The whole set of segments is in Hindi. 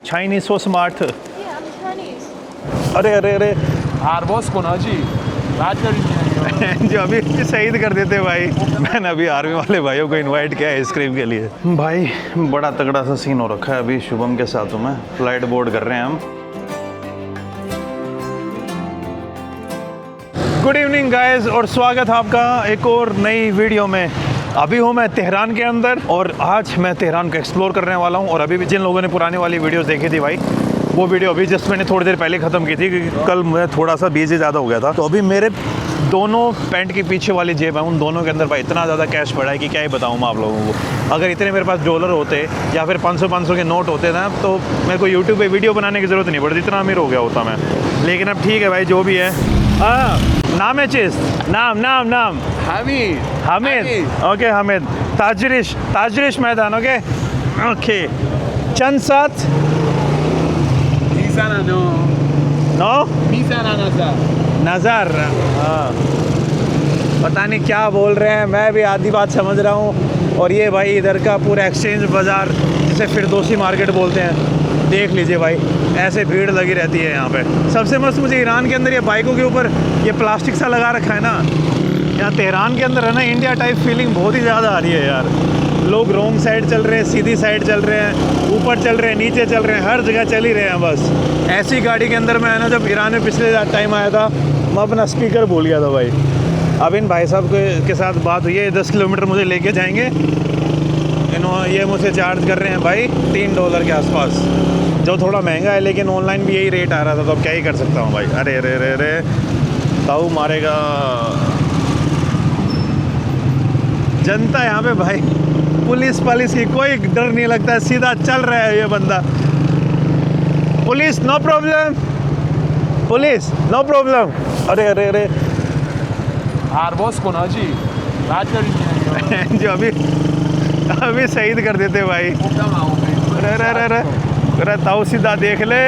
Chinese so smart. Yeah, I'm Chinese. अरे अरे अरे आरबॉस को ना जी बात करेंगे जो अभी शहीद कर देते भाई। मैंने अभी आर्मी वाले भाइयों को इनवाइट किया आइसक्रीम के लिए। भाई बड़ा तगड़ा सा सीन हो रखा है। अभी शुभम के साथ हूँ मैं, फ्लाइट बोर्ड कर रहे हैं हम। गुड इवनिंग गाइस और स्वागत है आपका एक और नई वीडियो में। अभी हूँ मैं तेहरान के अंदर और आज मैं तेहरान को एक्सप्लोर करने वाला हूँ। और अभी भी जिन लोगों ने पुरानी वाली वीडियोस देखी थी भाई, वो वीडियो अभी जस्ट मैंने थोड़ी देर पहले ख़त्म की थी क्योंकि कल मैं थोड़ा सा बिजी ज़्यादा हो गया था। तो अभी मेरे दोनों पैंट की पीछे वाली जेब है, उन दोनों के अंदर भाई इतना ज़्यादा कैश पड़ा है कि क्या ही बताऊँ मैं आप लोगों को। अगर इतने मेरे पास डॉलर होते या फिर 500 के नोट होते ना, तो मेरे को यूट्यूब पे वीडियो बनाने की ज़रूरत नहीं पड़ती, इतना अमीर हो गया होता मैं। लेकिन अब ठीक है भाई, जो भी है। नाम है चीज़, नाम नाम नाम हामिद हामिद। ओके हामिद। ताजरिश मैदान। Okay okay. चंद साथ मीज़ाना नो मीज़ाना नज़र। हाँ पता नहीं क्या बोल रहे हैं, मैं भी आधी बात समझ रहा हूँ। और ये भाई इधर का पूरा एक्सचेंज बाज़ार, जिसे फिरदौसी मार्केट बोलते हैं, देख लीजिए भाई ऐसे भीड़ लगी रहती है यहाँ पे। सबसे मस्त मुझे ईरान के अंदर ये बाइकों के ऊपर ये प्लास्टिक सा लगा रखा है ना, यहाँ तेहरान के अंदर है ना, इंडिया टाइप फीलिंग बहुत ही ज़्यादा आ रही है यार। लोग रॉन्ग साइड चल रहे हैं, सीधी साइड चल रहे हैं, ऊपर चल रहे हैं, नीचे चल रहे हैं, हर जगह चल ही रहे हैं बस। ऐसी गाड़ी के अंदर मैं ना, जब ईरान में पिछले टाइम आया था, मैं अपना स्पीकर भूल गया था भाई। अब इन भाई साहब के साथ बात हुई है, 10 किलोमीटर मुझे लेके जाएंगे। इन्होंने ये मुझसे चार्ज कर रहे हैं भाई $3 के आसपास, जो थोड़ा महंगा है, लेकिन ऑनलाइन भी यही रेट आ रहा था, तो अब क्या ही कर सकता हूँ भाई। अरे अरे अरे अरे ताऊ मारेगा जनता यहाँ पे भाई। पुलिस की कोई डर नहीं लगता है, सीधा चल रहा है ये बंदा। Police no problem, police no problem. अरे अरे अरे आरबॉस को ना जी बात करेंगे जो अभी शहीद कर देते भाई। अरे अरे अरे अरे अरे ताऊ सीधा देख ले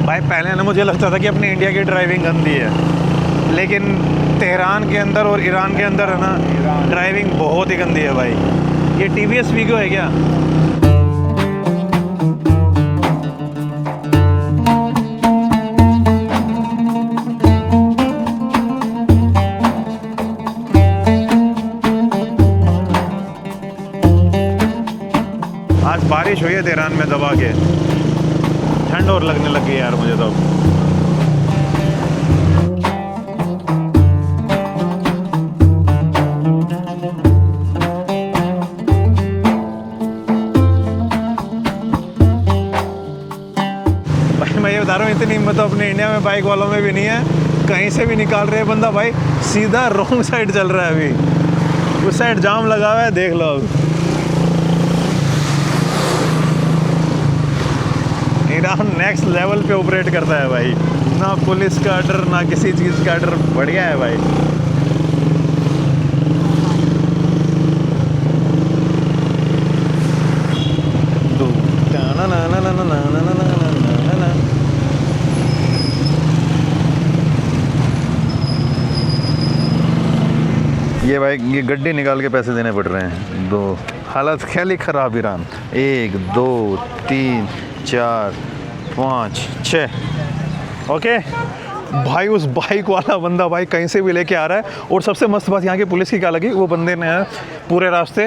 भाई। पहले ना मुझे लगता था कि अपनी इंडिया की ड्राइविंग गंदी है, लेकिन तेहरान के अंदर और ईरान के अंदर है ना, ड्राइविंग बहुत ही गंदी है भाई। ये TVS वीगो है क्या? आज बारिश हुई है तेहरान में दबा के, ठंड और लगने लग गई यार मुझे तो। भाई मैं ये बता रहा हूँ, इतनी हिम्मत तो अपने इंडिया में बाइक वालों में भी नहीं है। कहीं से भी निकाल रहे हैं बंदा भाई, सीधा रॉन्ग साइड चल रहा है। अभी उस साइड जाम लगा हुआ है, देख लो। अब ईरान नेक्स्ट लेवल पे ऑपरेट करता है भाई, ना पुलिस का डर ना किसी चीज़ का डर। बढ़िया है भाई। ये भाई ये गड्डी निकाल के पैसे देने पड़ रहे हैं। दो हालत ख्याली ख़राब ईरान। 1 2 3 4 5 6। ओके भाई, उस बाइक वाला बंदा भाई कहीं से भी लेके आ रहा है। और सबसे मस्त बात यहाँ की पुलिस की क्या लगी, वो बंदे ने पूरे रास्ते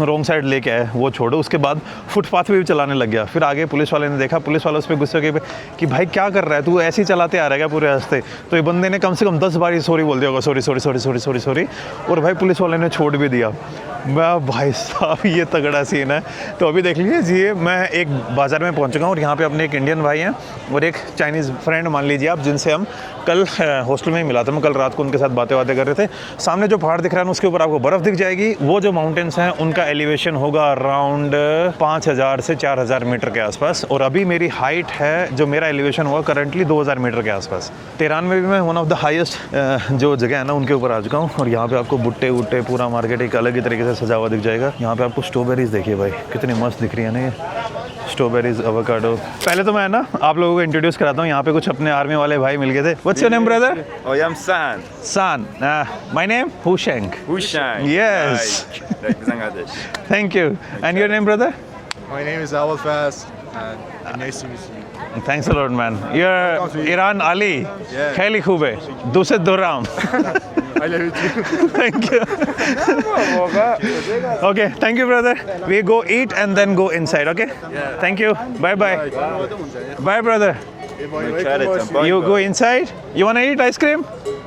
रॉन्ग साइड लेके आए, वो छोड़ो, उसके बाद फुटपाथ पे भी चलाने लग गया। फिर आगे पुलिस वाले ने देखा, पुलिस वाला उस पर गुस्से हो गए कि भाई क्या कर रहा है तू, ऐसे ही चलाते आ रहा है क्या पूरे रास्ते? तो ये बंदे ने कम से कम 10 बार सॉरी बोल दिया होगा, sorry sorry sorry sorry sorry sorry. और भाई पुलिस वाले ने छोड़ भी दिया। मैं भाई साहब ये तगड़ा सीन है। तो अभी देख लीजिए, मैं एक बाज़ार में पहुंच चुका हूँ और यहाँ पे अपने एक इंडियन भाई हैं और एक चाइनीज़ फ्रेंड मान लीजिए आप, जिनसे हम कल हॉस्टल में ही मिला था। मैं कल रात को उनके साथ बातें कर रहे थे। सामने जो पहाड़ दिख रहा है ना, उसके ऊपर आपको बर्फ़ दिख जाएगी। वो जो माउंटेन्स हैं उनका एलिवेशन होगा अराउंड 5000 से 4000 मीटर के आसपास। और अभी मेरी हाइट है, जो मेरा एलिवेशन हुआ करंटली 2000 मीटर के आसपास। तेहरान में भी मैं वन ऑफ द हाईएस्ट जो जगह है ना, उनके ऊपर आ चुका हूँ। और यहाँ पे आपको भुट्टे वुट्टे, पूरा मार्केट एक अलग ही तरीके से सजा हुआ दिख जाएगा। यहाँ पे आपको स्ट्रॉबेरीज देखिए भाई, कितनी मस्त दिख रही है ना ये स्ट्रॉबेरीज, एवोकाडो। पहले तो मैं ना आप लोगों को इंट्रोड्यूस कराता हूँ। यहाँ पे कुछ अपने आर्मी वाले भाई मिल गए थे। What's your name brother? Oh, I'm San. San. My name Husheng. Hushain. Yes. Right. Bangladesh. Thank you. And your name, brother? My name is Awal Faz, and nice to meet you. Thanks a lot, man. You're Iran Ali. Yeah. Khali Khube. Dusset Duram. I love you too. Thank you. Okay, thank you, brother. We go eat and then go inside, okay? Yeah. Thank you. Bye bye. Bye, brother. You go inside. You want to eat ice cream?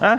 Huh?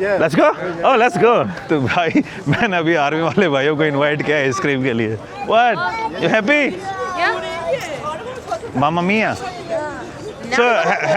Yeah. Let's go. Oh, let's go. तो भाई मैंने अभी आर्मी वाले भाइयों को इनवाइट किया आइसक्रीम के लिए. What? You happy? Mamma mia. So,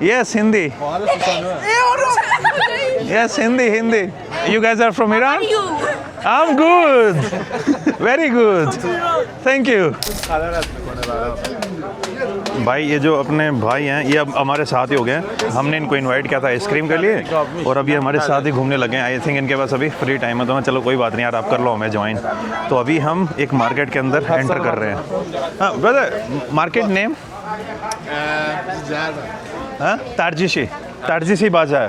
yes, Hindi. Yes, Hindi. You guys are from Iran? I'm good. Very good. Thank you. भाई ये जो अपने भाई हैं ये अब हमारे साथ ही हो गए हैं. हमने इनको इनवाइट किया था आइसक्रीम के लिए और अभी हमारे साथ ही घूमने लगे हैं. आई थिंक इनके पास अभी फ्री टाइम है तो मैं चलो कोई बात नहीं यार आप कर लो हमें ज्वाइन. तो अभी हम एक मार्केट के अंदर एंटर कर रहे हैं. हाँ ब्रदर मार्केट नेम हाँ तारजीशी बाजार.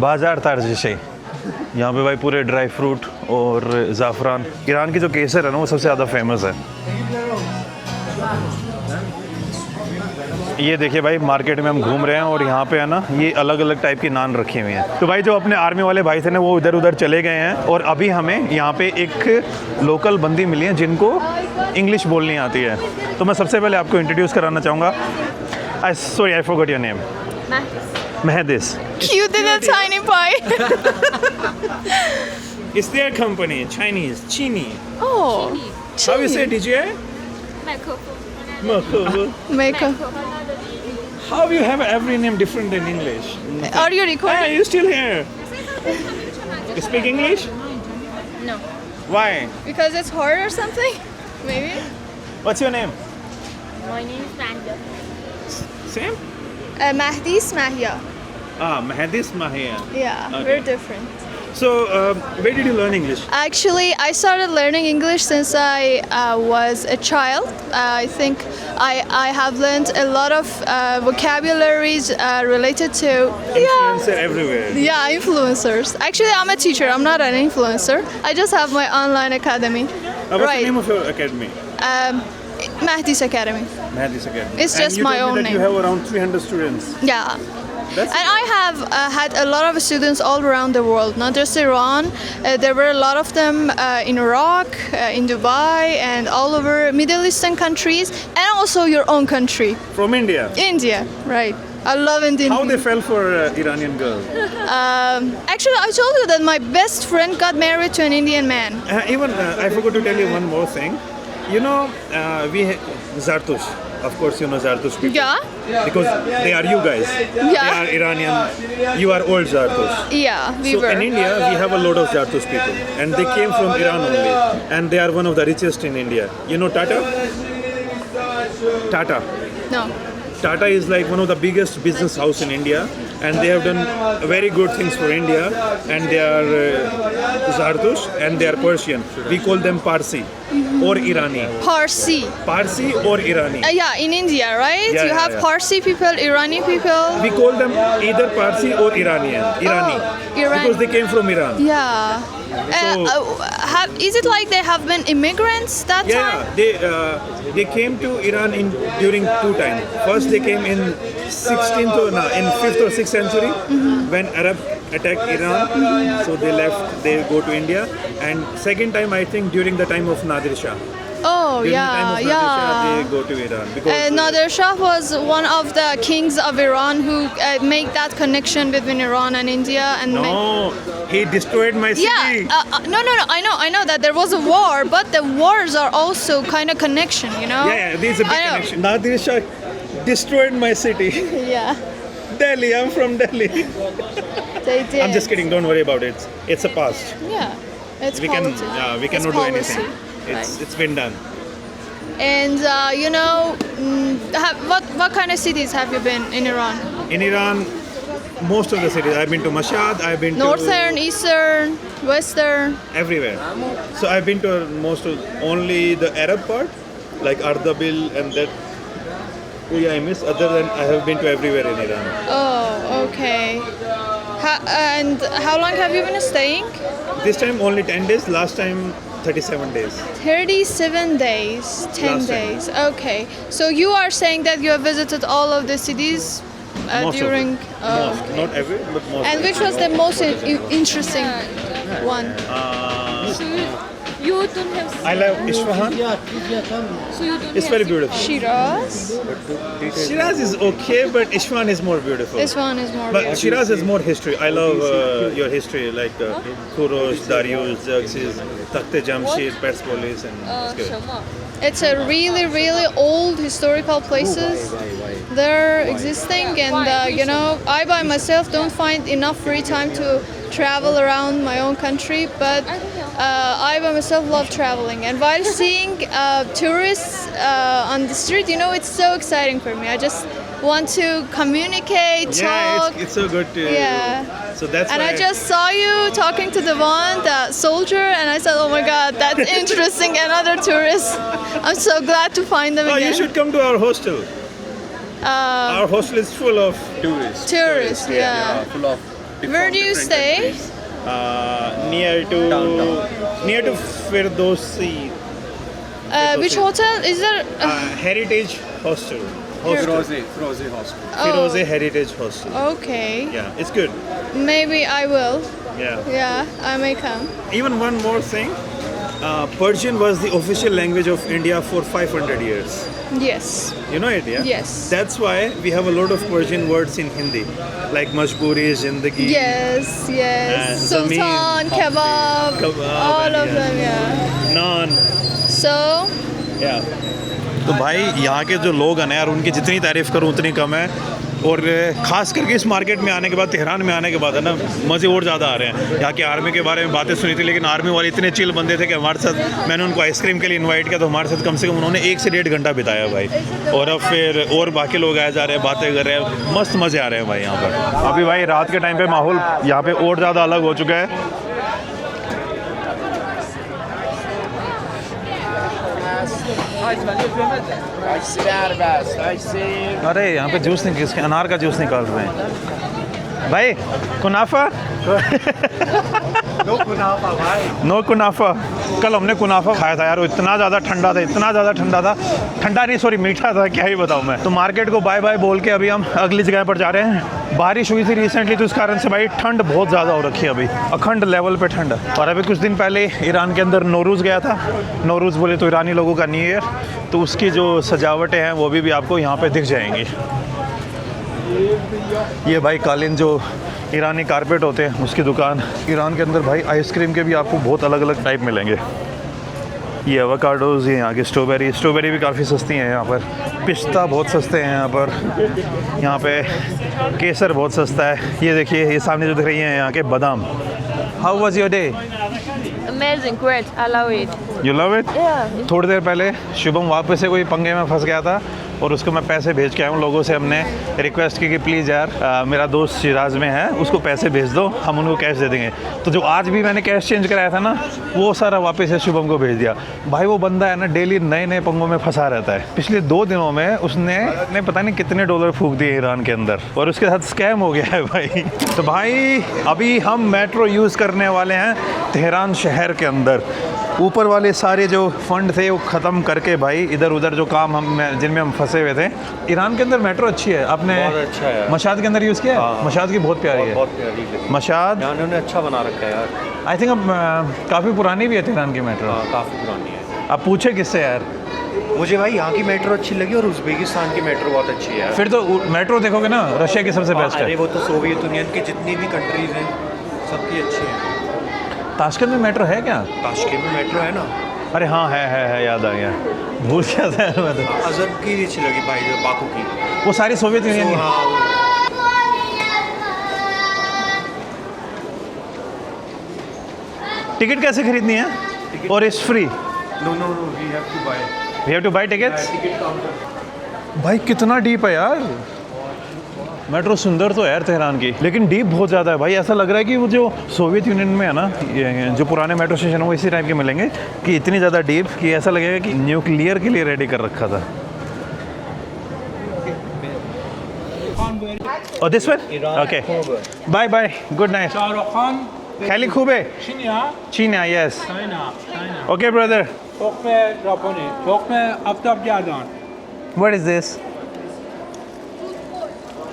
बाजार तारजीशी. यहाँ पे भाई पूरे ड्राई फ्रूट और ज़ाफ़रान. ईरान की जो केसर है ना वो सबसे ज़्यादा फेमस है. ये देखिए भाई मार्केट में हम घूम रहे हैं और यहाँ पे है ना ये अलग अलग टाइप की नान रखी हुई हैं. तो भाई जो अपने आर्मी वाले भाई थे ना वो इधर उधर चले गए हैं और अभी हमें यहाँ पे एक लोकल बंदी मिली है जिनको इंग्लिश बोलनी आती है. तो मैं सबसे पहले आपको इंट्रोड्यूस कराना चाहूँगा. Sorry I forgot your name. Mehdis. Cute little tiny boy. It's their company, Chinese, Chini. Oh, How you say DJ? makeup. How you have every name different in English? Are you Hey, recording? you still here? You speak English? No. Why? Because it's hard or something? Maybe. What's your name? My name is Manda. Same? Mahdis Mahia. Mehdis Mahia. Yeah, Okay. we're different. So, where did you learn English? Actually, I started learning English since I was a child. I think I have learned a lot of vocabularies related to Influencer everywhere. yeah, influencers. Actually, I'm a teacher. I'm not an influencer. I just have my online academy. What's the name of your academy? Mahdis Academy. Mehdis Academy. It's just and you my told me own that you name. have around 300 students. Yeah. That's And I have had a lot of students all around the world, not just Iran. There were a lot of them in Iraq, in Dubai, and all over Middle Eastern countries, and also your own country, from India. India. Right. I love Indian. How they food. fell for Iranian girl? Actually, I told you that my best friend got married to an Indian man. Even I forgot to tell you one more thing. You know, Zartush. Of course, you know Zartush people. Yeah. Because they are you guys. Yeah. They are Iranian. You are old Zartush. Yeah, we So were. in India, we have a lot of Zartush people, and they came from Iran only, and they are one of the richest in India. You know Tata? Tata. No. Tata is like one of the biggest business house in India, and they have done very good things for India. And they are Zartush and they are Persian. We call them Parsi or Irani. Parsi. Parsi or Irani. Yeah, in India, right? Yeah, You yeah, have yeah. Parsi people, Irani people. We call them either Parsi or Irani. Iran. Because they came from Iran. Yeah. Is it like they have been immigrants that time? Yeah, they came to Iran during two times. First they came in 5th or 6th century when Arab attacked Iran. So they left, they go to India. And second time I think during the time of Nadir Shah. Oh, During the time yeah, of Nadir Shah yeah. they go to Iran. Because Nadir Shah was one of the kings of Iran who make that connection between Iran and India and no, he destroyed my city. yeah, no. I know that there was a war, but the wars are also kind of connection, you know. Yeah, there's a big I know. connection. Nadir Shah destroyed my city. Yeah, Delhi, I'm from Delhi. they did. I'm just kidding, don't worry about it. It's a past. Yeah, it's We can politics. we It's cannot do policy. anything. It's been done. And you know, what kind of cities have you been in Iran? In Iran, most of the cities. I've been to Mashhad, I've been Northern, to Eastern, Western. everywhere. So I've been to most of only the Arab part, like Ardabil and that yeah, I miss. Other than I have been to everywhere in Iran. Oh, okay. And how long have you been staying? This time only 10 days. Last time 37 days. 37 days, 10 Last time. days. Okay. So you are saying that you have visited all of the cities Most during. of it. Most, not every, but most. And of which it. was the most interesting one? You don't have. I love Isfahan. So you don't It's have very beautiful. Shiraz. Shiraz is okay, but Isfahan is more beautiful. This one is more. But beautiful. Shiraz has more history. I love your history, like Kourosh, Darius, Xerxes, Takht-e Jamshid, Persepolis, and it's good. 什么？ It's a really, really old historical places. They're existing, and you know, I by myself don't find enough free time to travel around my own country, but I by myself love traveling. And while seeing tourists on the street, you know, it's so exciting for me. I just want to communicate, Yeah, talk. it's so good to. Yeah. So that's And why. I just saw you talking to the one, the soldier, and I said, "Oh my God, that's interesting." Another tourist. I'm so glad to find them Oh, again. you should come to our hostel. Our hostel is full of Tourists. Tourists, yeah. Full of. Where do you different stay? countries. near to Firdausi, Which hotel is there? Heritage Hostel. Firoze Hospital. Firoze Heritage Hostel. Okay, Yeah, it's good. maybe I will. Yeah. Yeah, I may come. Even one more thing. Persian was the official language of India for 500 years. Yes. You know it, yeah? Yes. That's why we have a lot of Persian words in Hindi, like majboori, zindagi. Yes, yes. Zameen, Sultan, kebab, kebab, all of yeah. them, yeah. Naan. So, Yeah. तो भाई यहाँ के जो लोग हैं ना यार, उनकी जितनी तारीफ़ करूँ उतनी कम है। और ख़ास करके इस मार्केट में आने के बाद, तेहरान में आने के बाद है ना, मज़े और ज़्यादा आ रहे हैं। यहाँ की आर्मी के बारे में बातें सुनी थी, लेकिन आर्मी वाले इतने चिल बंदे थे कि हमारे साथ, मैंने उनको आइसक्रीम के लिए इनवाइट किया तो हमारे साथ कम से कम उन्होंने 1 से 1.5 घंटा बिताया भाई। और अब फिर और बाकी लोग आए जा रहे हैं, बातें कर रहे हैं, मस्त मज़े आ रहे हैं भाई यहाँ पर। अभी भाई रात के टाइम पर माहौल यहाँ पर और ज़्यादा अलग हो चुका है। अरे यहाँ पे जूस नहीं, किसके अनार का जूस निकाल रहे हैं भाई। कुनाफा नो कुनाफा। कल हमने कुनाफा खाया था यार, वो इतना ज़्यादा ठंडा था, इतना ज़्यादा ठंडा था, ठंडा नहीं सॉरी मीठा था, क्या ही बताऊँ मैं। तो मार्केट को बाय बाय बोल के अभी हम अगली जगह पर जा रहे हैं। बारिश हुई थी रिसेंटली, तो इस कारण से भाई ठंड बहुत ज़्यादा हो रखी है अभी, अखंड लेवल पे ठंड। और अभी कुछ दिन पहले ईरान के अंदर नौरूज़ गया था। नौरूज़ बोले तो ईरानी लोगों का न्यू ईयर, तो उसकी जो सजावटें हैं वो भी आपको यहाँ पे दिख जाएंगी। ये भाई कालीन जो ईरानी कारपेट होते हैं उसकी दुकान। ईरान के अंदर भाई आइसक्रीम के भी आपको बहुत अलग अलग टाइप मिलेंगे। ये एवोकाडोज़, ये यहाँ की स्ट्रॉबेरी भी काफ़ी सस्ती हैं यहाँ पर। पिस्ता बहुत सस्ते हैं यहाँ पर। यहाँ पे केसर बहुत सस्ता है। ये देखिए, ये सामने जो दिख रही हैं यहाँ के बादाम। How was your day? Amazing, great, I love it. You love it? Yeah. थोड़ी देर पहले शुभम वापस से कोई पंगे में फंस गया था और उसको मैं पैसे भेज के आया हूँ। लोगों से हमने रिक्वेस्ट की कि प्लीज़ यार मेरा दोस्त शिराज में है, उसको पैसे भेज दो, हम उनको कैश दे देंगे। तो जो आज भी मैंने कैश चेंज कराया था ना, वो सारा वापस से शुभम को भेज दिया। भाई वो बंदा है ना, डेली नए नए पंगों में फंसा रहता है। पिछले 2 दिनों में उसने पता नहीं कितने डॉलर फूंक दिए ईरान के अंदर, और उसके साथ स्कैम हो गया है भाई। तो भाई अभी हम मेट्रो यूज़ करने वाले हैं तेहरान शहर के अंदर। ऊपर वाले सारे जो फंड थे वो ख़त्म करके भाई इधर उधर जो काम जिनमें हम फंसे हुए थे। ईरान के अंदर मेट्रो अच्छी है। आपने बहुत अच्छा है यार। मशाद के अंदर यूज़ किया है? हाँ। मशाद की बहुत प्यारी है। बहुत प्यारी लगी। मशाद यहाँ उन्होंने अच्छा बना रखा है यार। आई थिंक अब काफ़ी पुरानी भी है तेहरान की मेट्रो। हाँ, काफ़ी पुरानी है। आप पूछे किससे यार? मुझे भाई यहाँ की मेट्रो अच्छी लगी और उज़्बेकिस्तान की मेट्रो बहुत अच्छी है यार। फिर तो मेट्रो देखोगे ना, रशिया की सबसे बेस्ट अरे है। वो तो सोवियत यूनियन की जितनी भी कंट्रीज़ हैं सबकी अच्छी हैं। ताशकंद में मेट्रो है क्या? ताशकंद में मेट्रो है ना। अरे हाँ है, याद आ गया, भूल गया था मैं तो। अजब की अच्छी लगी भाई, जो बाकू की। वो सारी सोवियत यूनियन की। हाँ, टिकट कैसे खरीदनी है? और it's free? No we have to buy. We have to buy tickets? Ticket counter. भाई कितना डीप है यार। मेट्रो सुंदर तो है यार तेहरान की, लेकिन डीप बहुत ज़्यादा है भाई। ऐसा लग रहा है कि वो जो सोवियत यूनियन में है ना, ये जो पुराने मेट्रो स्टेशन वो इसी टाइप के मिलेंगे, कि इतनी ज़्यादा डीप कि ऐसा लगेगा कि न्यूक्लियर के लिए रेडी कर रखा था। Oh, this one? Okay. Bye bye. Good night. Shahrukh Khan, Khali khube. China, China, yes. China. Okay, brother. Çokme Japoni, çokme Aftab Jadan. What is this?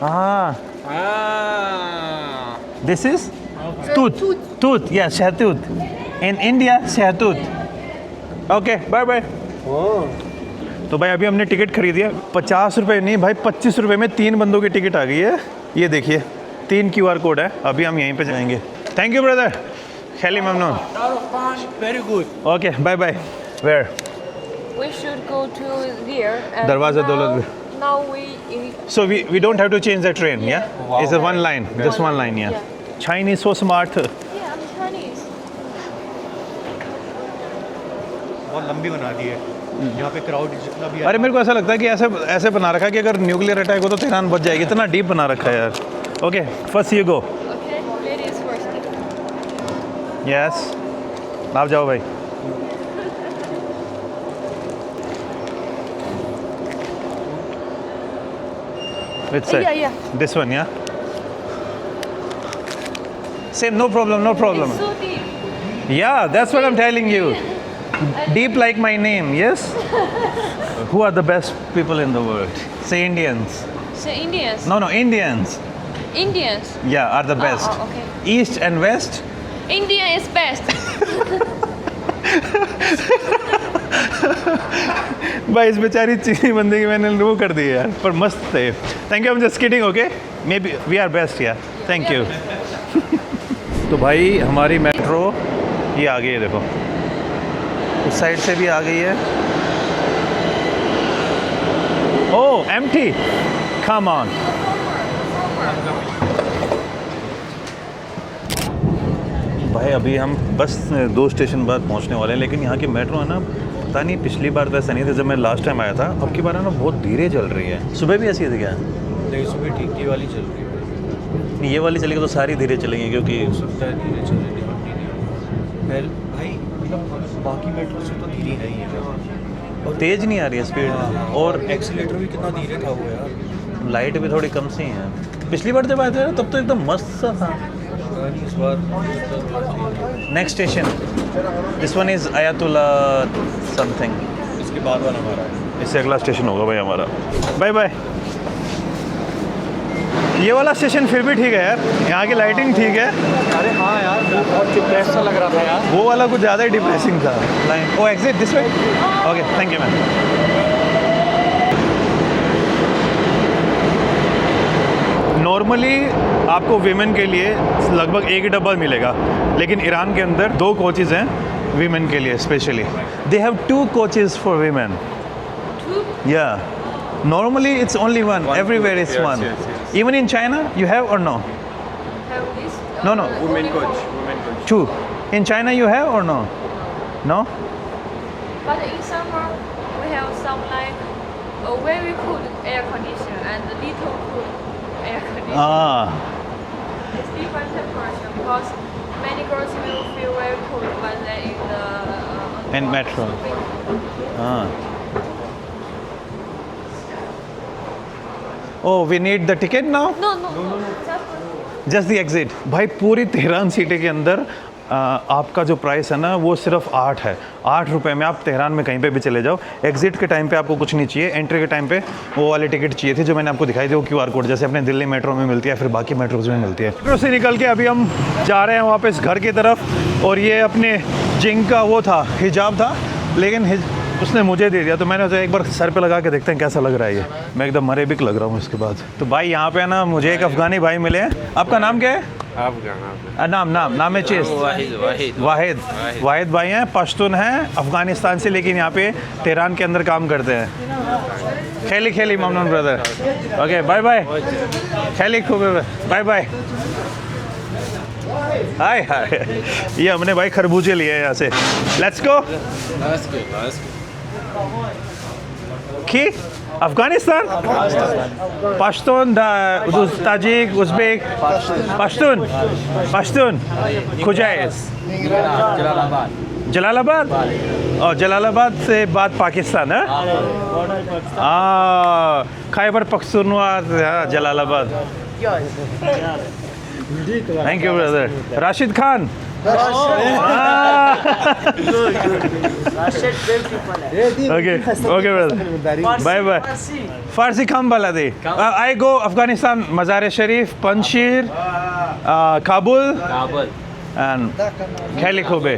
Ah, this is tooth. Tooth, yeah, shahtooth. In India, shahtooth. Okay, bye bye. तो भाई अभी हमने टिकट खरीदी है 50 रुपये नहीं भाई 25 रुपये में 3 बंदों की टिकट आ गई है। ये देखिए 3 QR कोड है। अभी हम यहीं पे जाएंगे। Thank you brother. खैली ममनून। Shahrukh Khan, very good. Okay bye bye. Where? We should go to here. and Darwaza now- Daulat. Now we. So we don't have to change the train, yeah? It's a one line, just one line, yeah. Chinese so smart. Yeah, I'm Chinese. बहुत लंबी बना दी है यहाँ पे क्राउड जितना भी अरे मेरे को ऐसा लगता है कि ऐसे ऐसे बना रखा है कि अगर न्यूक्लियर अटैक हो तो तेहरान बच जाएगी। इतना डीप बना रखा है यार। Okay first you go. Okay, ladies first. Yes आप जाओ भाई। Which side? Yeah. This one, yeah? Same, no problem, no problem. It's so deep. Yeah, that's what I'm telling you. Deep like my name, yes? Who are the best people in the world? Say Indians. So Indians. No, Indians. Indians. Yeah, are the best. Okay. East and West. India is best. भाई इस बेचारी चीनी बंदे की मैंने वो कर दी यार, पर मस्त थे। Thank you, I am just kidding, okay? Maybe we are best यार। Thank you. तो भाई हमारी मेट्रो ये आ गई है, देखो उस साइड से भी आ गई है। ओह एम्प्टी, कम ऑन। भाई अभी हम बस 2 स्टेशन बाद पहुंचने वाले हैं, लेकिन यहाँ की मेट्रो है ना, पता नहीं पिछली बार तो ऐसा नहीं था जब मैं लास्ट टाइम आया था, अब की बार है ना बहुत धीरे चल रही है। सुबह भी ऐसी थी क्या? नहीं सुबह ठीक ये वाली चल रही है। नहीं ये वाली चलेगी तो सारी धीरे चलेंगी क्योंकि सकता है धीरे चल रही है भाई, मतलब बाकी मेट्रो से तो धीरे है ही है और तेज़ नहीं आ रही है स्पीड, और एक्सीलेटर भी कितना धीरे था वो यार। लाइट भी थोड़ी कम सी है। पिछली बार जब आए थे तब तो एकदम मस्त सा था। इस बार next station this one is Ayatollah something. इसके बाद वाला हमारा है। इससे अगला स्टेशन होगा भाई हमारा। Bye bye. ये वाला स्टेशन फिर भी ठीक है यार, यहाँ की लाइटिंग ठीक है। अरे हाँ यार वो बहुत डिप्रेस सा लग रहा था यार। वो वाला कुछ ज़्यादा ही डिप्रेसिंग था। Line oh exit this way. Okay thank you ma'am. Normally आपको वीमेन के लिए लगभग एक ही डब्बा मिलेगा, लेकिन ईरान के अंदर 2 कोचेज़ हैं वीमेन के लिए specially. They have 2 coaches for women. या normally it's only one, everywhere it's one. Even in China you have or no? Have this. No. Women coach 2 in China you have or no? No? But in summer we have some like a very cool air condition and a little cool air condition. It's different temperature because many girls will feel very cold when they're in the In metro. Oh, we need the ticket now? No. Just the exit. भाई पूरी तेहरान सिटी के अंदर आपका जो प्राइस है ना वो सिर्फ 8 है। 8 रुपये में आप तेहरान में कहीं पे भी चले जाओ। एग्जिट के टाइम पे आपको कुछ नहीं चाहिए, एंट्री के टाइम पे वो वाली टिकट चाहिए थी जो मैंने आपको दिखाई थी, वो QR कोड जैसे अपने दिल्ली मेट्रो में मिलती है, फिर बाकी मेट्रोज में मिलती है। मेट्रो से निकल के अभी हम जा रहे हैं वापस घर की तरफ, और ये अपने जिंग का वो था, हिजाब था, लेकिन उसने मुझे दे दिया, तो मैंने सोचा एक बार सर पे लगा के देखते हैं कैसा लग रहा है ये। मैं एकदम मरे बिक लग रहा हूँ इसके बाद। तो भाई यहाँ पे ना मुझे एक अफ़गानी भाई मिले हैं। आपका नाम क्या है? नाम है चेस। वाहिद भाई हैं, पश्तून हैं, अफ़गानिस्तान से, लेकिन यहाँ पे तेहरान के अंदर काम करते हैं। खेली ममनून ब्रदर। Okay bye bye. खेली खूब बाय बाय। हाय ये हमने भाई खरबूजे लिए हैं यहाँ से। Let's go. की अफगानिस्तान, पश्तून, ताजिक, उज़्बेक, पश्तून, खुजाइस, जलालाबाद और जलालाबाद से बाद पाकिस्तान है Khyber Pakhtunkhwa Jalalabad thank you brother Rashid Khan okay okay brother bye bye Farsi कम बला दे आई गो अफगानिस्तान मज़ार शरीफ Panjshir Kabul and Kheli Khobe.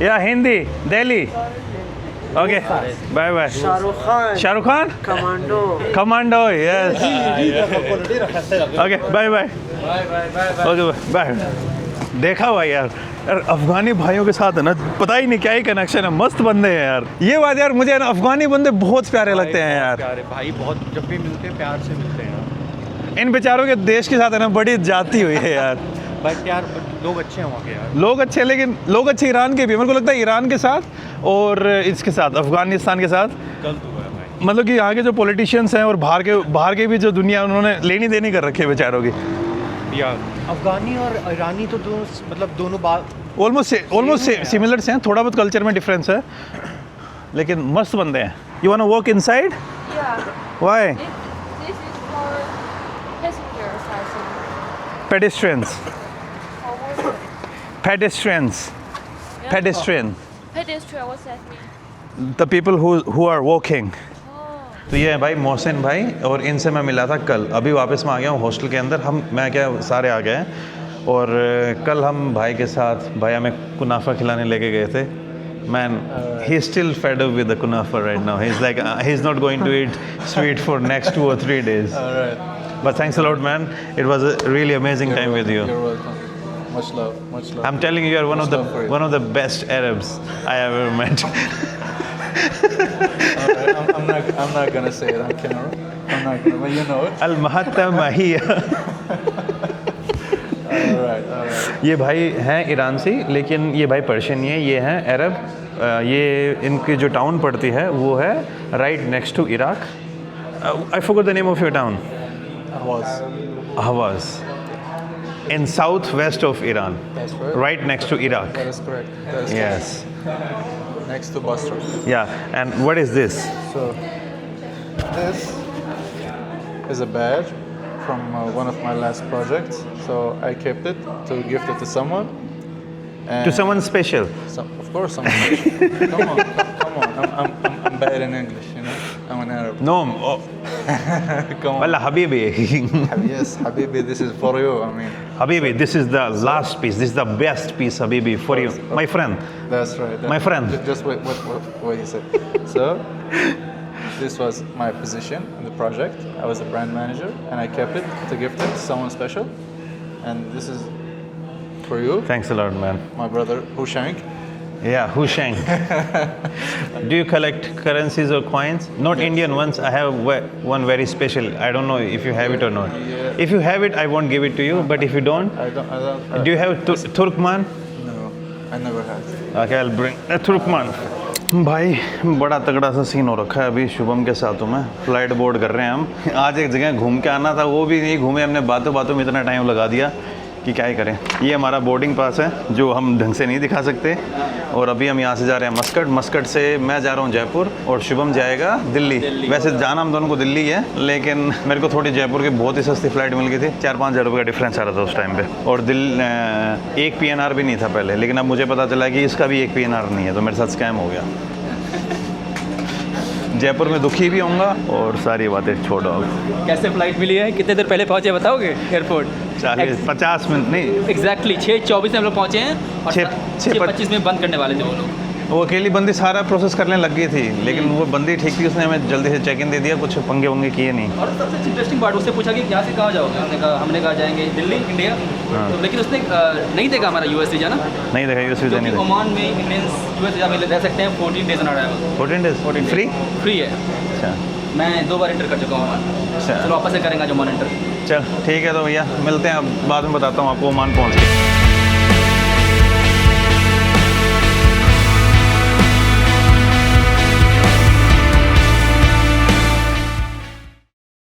Yeah, Hindi, Delhi. Okay, bye bye. Shah Rukh Khan? Commando, yes. Okay, bye bye. Okay, bye. देखा हुआ यार अफगानी भाइयों के साथ है ना पता ही नहीं क्या ही कनेक्शन है मस्त बंदे हैं यार ये बात यार मुझे ना अफगानी बंदे बहुत प्यारे लगते हैं यार प्यारे भाई बहुत जब भी मिलते हैं प्यार से मिलते हैं इन बेचारों के देश के साथ है ना बड़ी जाती हुई है यार बट यार लोग अच्छे हैं वहाँ के यार लोग अच्छे लेकिन लोग अच्छे ईरान के भी मेरे को लगता है ईरान के साथ और इसके साथ अफगानिस्तान के साथ गलत हुआ है भाई मतलब कि यहाँ के जो पॉलिटिशियंस हैं और बाहर के भी जो दुनिया उन्होंने लेनी देनी कर रखी है बेचारों की यार अफगानी और ईरानी तो मतलब दोनों बात ऑलमोस्ट सिमिलर से हैं थोड़ा बहुत कल्चर में डिफरेंस है लेकिन मस्त बंदे हैं you want to work inside Yeah. Why This is for passengers, I think. pedestrians For workers. pedestrian Pedestrian, what's that mean? the people who are walking Oh. तो ये है भाई मोहसिन भाई और इनसे मैं मिला था कल अभी वापस मैं आ गया हूँ हॉस्टल के अंदर मैं क्या सारे आ गए हैं और कल हम भाई के साथ भाई हमें कुनाफा खिलाने लेके गए थे Man, he's still fed up with the kunafa right now. He's like, he's not going to eat sweet for next 2 or 3 days. All right. But thanks a lot, man. It was a really amazing time with you. You're welcome. Much love. Much love. I'm telling you, you're one of love for you. the best Arabs I ever met. All right. I'm not gonna say it on camera. I'm not gonna, but you know it. Al Mahatta Mahiya. All right. ये भाई हैं ईरान से लेकिन ये भाई पर्शियन नहीं है ये हैं अरब ये इनकी जो टाउन पड़ती है वो है right next to Iraq I forgot the name of your town Ahvaz in southwest of Iran That's right. right next to Iraq That is correct. That is yes correct. Next to Basra. yeah and what is this So this is a badge from one of my last projects. So I kept it to gift it to someone. And to someone special Of course, someone special. Come on. I'm bad in English, you know. I'm an Arab. no oh, Come on. Wallah habibi Yes, Habibi, this is for you. I mean, habibi this is the last piece this is the best piece habibi for you my friend that's right. My friend. Just wait, what you said. So, this was my position in the project. I was the brand manager, and I kept it to gift it to someone special. And this is for you, thanks a lot man my brother Hushank. yeah Husheng do you collect currencies or coins not Indian ones I have one very special I don't know if you have it or not Yeah. if you have it I won't give it to you but if you don't I don't. do you have Turkman No, I never had. okay I'll bring a Turkman भाई बड़ा तगड़ा सा सीन हो रखा है अभी शुभम के साथ हूँ मैं फ्लाइट बोर्ड कर रहे हैं हम आज एक जगह घूम के आना था वो भी नहीं घूमे हमने बातों में इतना टाइम लगा दिया कि क्या ही करें ये हमारा बोर्डिंग पास है जो हम ढंग से नहीं दिखा सकते और अभी हम यहाँ से जा रहे हैं मस्कट से मैं जा रहा हूँ जयपुर और शुभम जाएगा दिल्ली वैसे जाना हम दोनों को दिल्ली है लेकिन मेरे को थोड़ी जयपुर की बहुत ही सस्ती फ्लाइट मिल गई थी 4-5 हज़ार रुपये का डिफरेंस आ रहा था उस टाइम पे और एक PNR भी नहीं था पहले लेकिन अब मुझे पता चला कि इसका भी एक PNR नहीं है तो मेरे साथ स्कैम हो गया जयपुर में दुखी भी होऊंगा और सारी बातें छोड़ो कैसे फ्लाइट मिली है कितने देर पहले पहुंचे बताओगे एयरपोर्ट 50 मिनट नहीं एग्जैक्टली 6:24 में हम लोग पहुंचे हैं और 6:25 में बंद करने वाले थे वो लोग वो अकेली बंदी सारा प्रोसेस करने लग गई थी लेकिन वो बंदी ठीक थी उसने हमें जल्दी से चेक इन दे दिया कुछ पंगे वंगे किए नहीं और सबसे इंटरेस्टिंग पार्ट उससे पूछा कि यहाँ से कहाँ जाओगे हमने कहा जाएंगे दिल्ली इंडिया तो लेकिन उसने नहीं देखा हमारा US वीज़ा ना नहीं देखा यूएस वीज़ा नहीं देखा ओमान में इंडियंस US वीज़ा में रह सकते हैं 14 days on arrival 14 days free है अच्छा मैं 2 बार इंटर कर चुका हूँ ओमान अच्छा चलो वापस से करेंगे जो ओमान इंटर चल ठीक है तो भैया मिलते हैं अब बाद में बताता हूँ आपको ओमान पहुँच के